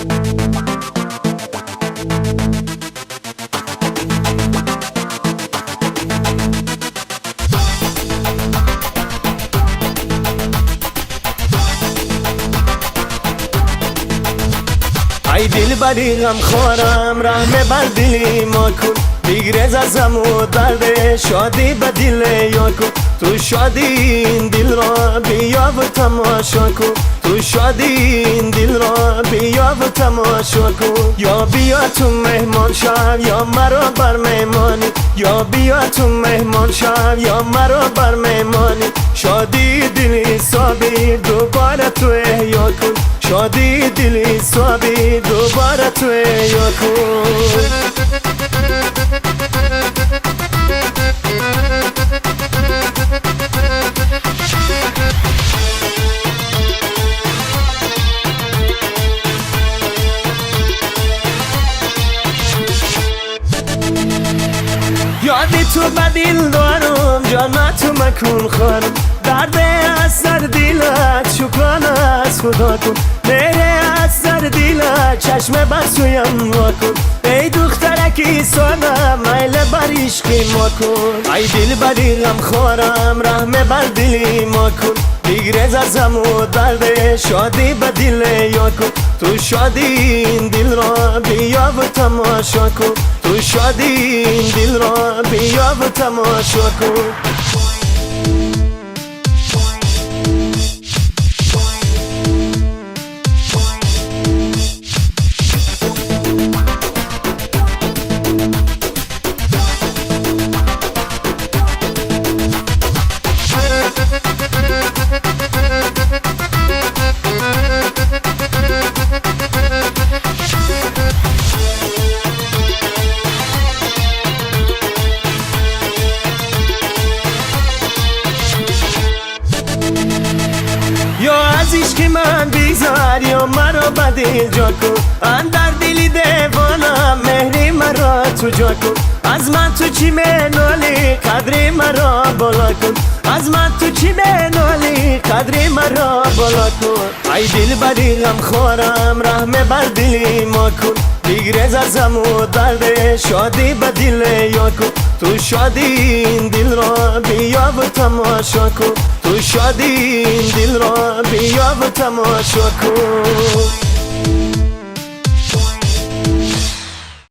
ای دل بری غم خورم رحم بر دلی ما کن بگریز ازم و درد شادی به دل یا کن تو شادی این دل را بیا و تماشا کن تو شادی این دل را بیا و تماشا کن یا بیا تو مهمان شو یا مرا بر مهمانی یا بیا تو مهمان شو یا مرا بر مهمانی شادی دلی صابی دوباره تو احیا کن شادی دلی صابی دوباره تو احیا کن یادی تو به دل دارم جان تو مکن خانم درد از سر دلت شکرانه از خدا کن میره از سر دلت چشم بسویم وا کن ای دخترکی ساده میل بر عشقی ما کن ای دل بری غم خورم رحم بر دلی ما کن بگریز ازم و درد شادی به دل یا کن تو شادی این دل را بیا و تماشا کن تو شادی این دل را بیا و تماشا کن یا از عشق من بیزار یا مرا به دل جا کن اندر دلی دیوانم مهری مرا تو جا کن از من تو چی منالی قدری مرا بالا کن از من تو چی منالی قدری مرا بالا کن ای دل بری غم خورم رحم بر دلی ما کن بگریز ازم و درد شادی به دل یا کن تو شادی این دل را بیا و تماشا کن تو شادی این دل را بیا و تماشا کن